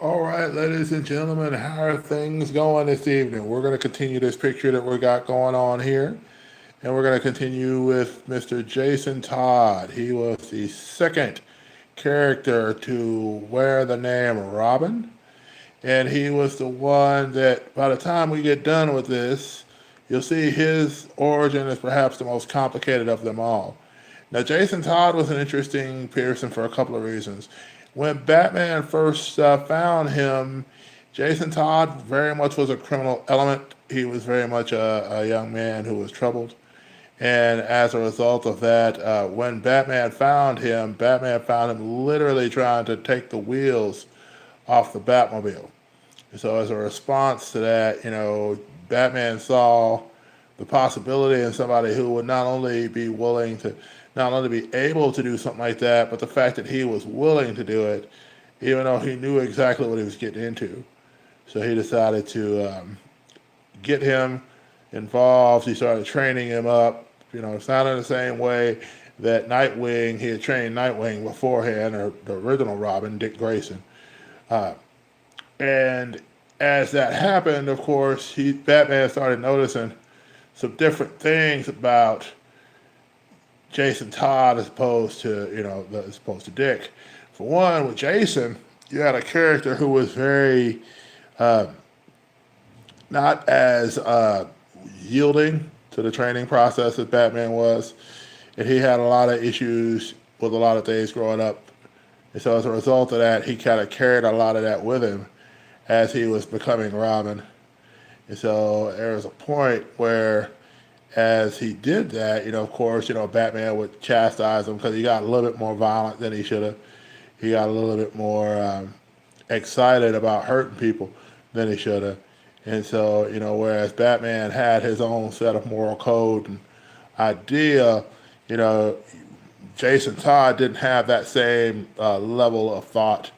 All right, ladies and gentlemen, how are things going this evening? We're going to continue this picture that we got going on here, and we're going to continue with Mr. Jason Todd. He was the second character to wear the name Robin, and he was the one that, by the time we get done with this, you'll see his origin is perhaps the most complicated of them all. Now, Jason Todd was an interesting person for a couple of reasons. When Batman first found him, Jason Todd very much was a criminal element. He was very much a young man who was troubled. And as a result of that, when Batman found him literally trying to take the wheels off the Batmobile. So as a response to that, Batman saw the possibility in somebody who would not only be willing to, not only be able to do something like that, but the fact that he was willing to do it, even though he knew exactly what he was getting into. So he decided to get him involved. He started training him up. It's not in the same way that he had trained Nightwing beforehand, or the original Robin, Dick Grayson. Uh, and as that happened, of course, Batman started noticing some different things about Jason Todd as opposed to Dick. For one, with Jason, you had a character who was very uh, not as yielding to the training process as Batman was, and he had a lot of issues with a lot of things growing up. And so as a result of that, he kind of carried a lot of that with him as he was becoming Robin. And so there was a point where, as he did that, of course, Batman would chastise him because he got a little bit more violent than he should have. He got a little bit more excited about hurting people than he should have. And so, whereas Batman had his own set of moral code and idea, you know, Jason Todd didn't have that same level of thought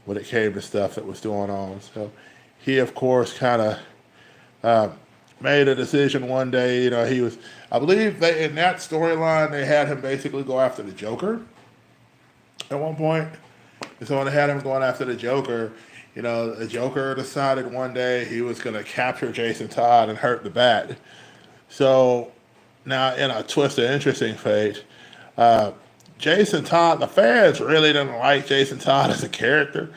when it came to stuff that was going on. So he, of course, kind of uh, made a decision one day. I believe in that storyline, they had him basically go after the Joker at one point. And so when they had him going after the Joker, the Joker decided one day he was going to capture Jason Todd and hurt the Bat. So now, in a twist of interesting fate, uh, Jason Todd, the fans really didn't like Jason Todd as a character.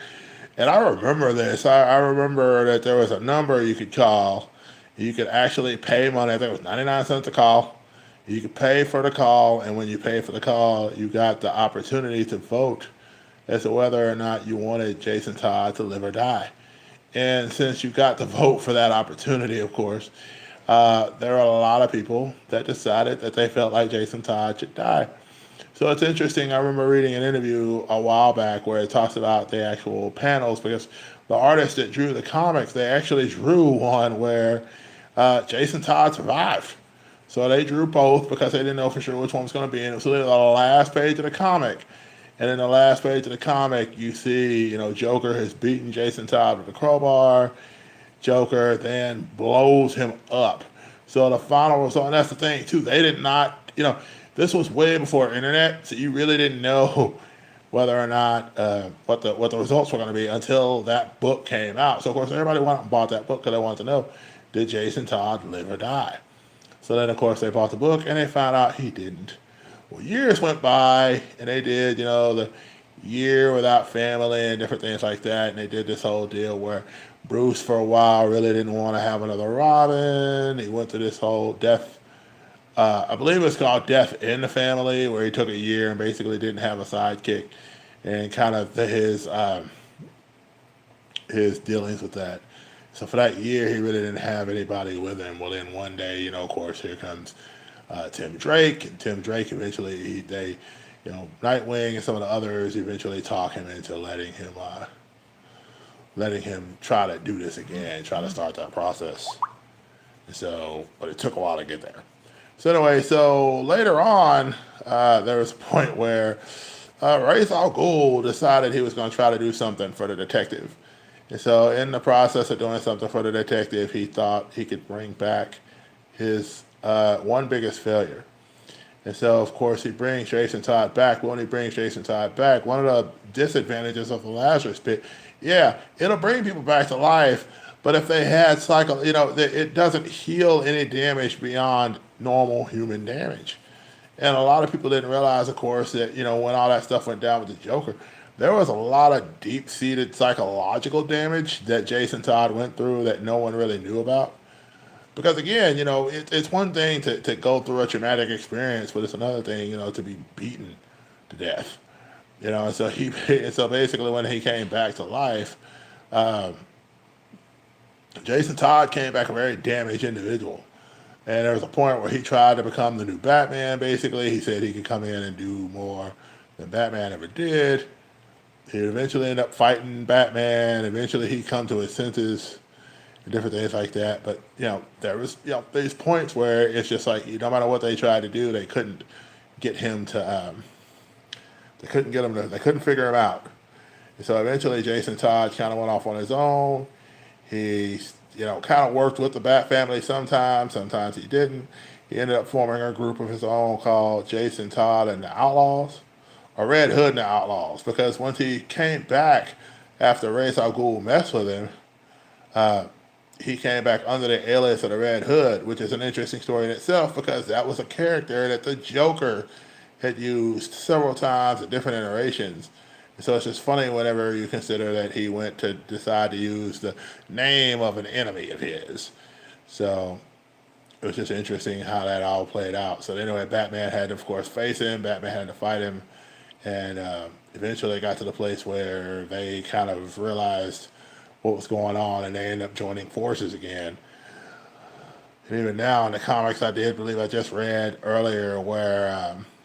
And I remember this. I remember that there was a number you could call. You could actually pay money. I think it was 99 cents a call. You could pay for the call, and when you pay for the call, you got the opportunity to vote as to whether or not you wanted Jason Todd to live or die. And since you got to vote for that opportunity, of course, there are a lot of people that decided that they felt like Jason Todd should die. So it's interesting. I remember reading an interview a while back where it talks about the actual panels, because the artists that drew the comics, they actually drew one where Jason Todd survived. So they drew both because they didn't know for sure which one was going to be. And it was literally the last page of the comic. And in the last page of the comic, you see, Joker has beaten Jason Todd with a crowbar. Joker then blows him up. So the final result, and that's the thing too, they did not, this was way before internet, so you really didn't know whether or not what the results were going to be until that book came out. So of course everybody went out and bought that book because they wanted to know, did Jason Todd live or die? So then of course they bought the book and they found out he didn't. Well, years went by and they did, the year without family and different things like that, and they did this whole deal where Bruce for a while really didn't want to have another Robin. He went to this whole death. I believe it's called Death in the Family, where he took a year and basically didn't have a sidekick, and kind of his dealings with that. So for that year, he really didn't have anybody with him. Well, then one day, of course, here comes Tim Drake, and Tim Drake eventually Nightwing and some of the others eventually talk him into letting him try to do this again, try to start that process. And so, but it took a while to get there. So anyway, so later on, there was a point where Ra's al Ghul decided he was going to try to do something for the detective. And so in the process of doing something for the detective, he thought he could bring back his one biggest failure. And so, of course, he brings Jason Todd back. But when he brings Jason Todd back, one of the disadvantages of the Lazarus Pit Yeah, it'll bring people back to life, but if they had cycle, it doesn't heal any damage beyond normal human damage. And a lot of people didn't realize, of course, that when all that stuff went down with the Joker, there was a lot of deep-seated psychological damage that Jason Todd went through that no one really knew about. Because again, it's one thing to go through a traumatic experience, but it's another thing, to be beaten to death. And so and so basically when he came back to life, um, Jason Todd came back a very damaged individual. And there was a point where he tried to become the new Batman, basically. He said he could come in and do more than Batman ever did. He would eventually end up fighting Batman. Eventually he'd come to his senses and different things like that. But, there was, these points where it's just like, no matter what they tried to do, they couldn't get him to, they couldn't figure him out. And so eventually Jason Todd kind of went off on his own. He, kind of worked with the Bat family sometimes he didn't. He ended up forming a group of his own called Jason Todd and the Outlaws, or Red Hood and the Outlaws, because once he came back after Ra's al Ghul messed with him, uh, he came back under the alias of the Red Hood, which is an interesting story in itself because that was a character that the Joker had used several times at different iterations. So it's just funny whenever you consider that he went to decide to use the name of an enemy of his. So it was just interesting how that all played out. So anyway, Batman had to, of course, face him. Batman had to fight him. And eventually got to the place where they kind of realized what was going on and they ended up joining forces again. And even now in the comics, I did believe I just read earlier where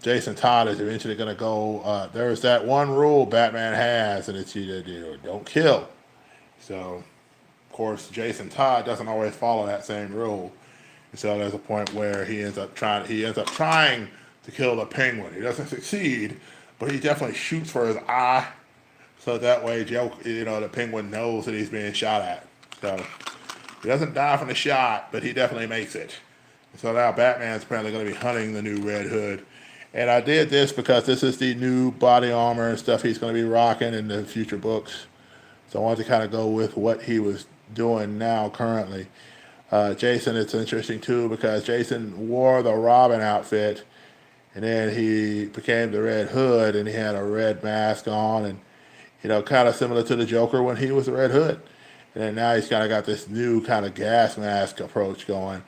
Jason Todd is eventually going to go. There's that one rule Batman has, and it's don't kill. So, of course, Jason Todd doesn't always follow that same rule. And so there's a point where he ends up trying to kill the Penguin. He doesn't succeed, but he definitely shoots for his eye. So that way, the Penguin knows that he's being shot at. So he doesn't die from the shot, but he definitely makes it. So now Batman's apparently going to be hunting the new Red Hood. And I did this because this is the new body armor and stuff he's going to be rocking in the future books. So I wanted to kind of go with what he was doing now currently. Jason, it's interesting too because Jason wore the Robin outfit and then he became the Red Hood and he had a red mask on and, kind of similar to the Joker when he was the Red Hood. And then now he's kind of got this new kind of gas mask approach going.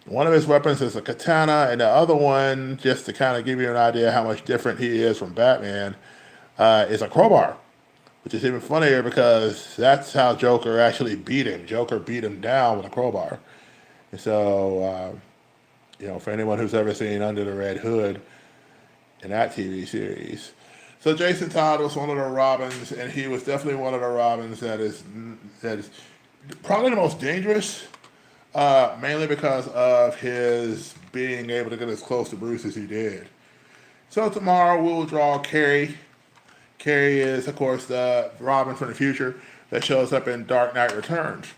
One of his weapons is a katana, and the other one, just to kind of give you an idea how much different he is from Batman, is a crowbar, which is even funnier because that's how Joker actually beat him. Joker beat him down with a crowbar. And so, for anyone who's ever seen Under the Red Hood in that TV series. So Jason Todd was one of the Robins, and he was definitely one of the Robins that is probably the most dangerous. Mainly because of his being able to get as close to Bruce as he did. So tomorrow we'll draw Carrie. Carrie is, of course, the Robin from the future that shows up in Dark Knight Returns.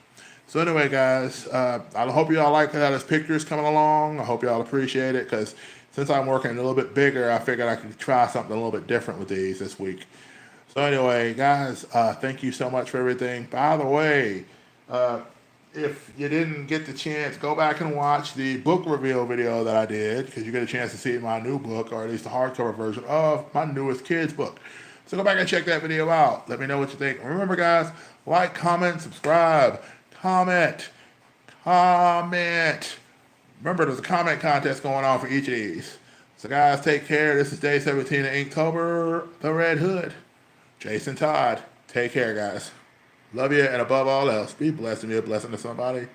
So anyway, guys, I hope you all like how this picture is coming along. I hope you all appreciate it because since I'm working a little bit bigger, I figured I could try something a little bit different with these this week. So anyway, guys, thank you so much for everything. By the way, if you didn't get the chance, go back and watch the book reveal video that I did because you get a chance to see my new book, or at least the hardcover version of my newest kids book. So go back and check that video out. Let me know what you think. Remember, guys, like, comment, subscribe, comment. Remember, there's a comment contest going on for each of these. So, guys, take care. This is day 17 of Inktober, the Red Hood. Jason Todd. Take care, guys. Love you, and above all else, be blessed and be a blessing to somebody.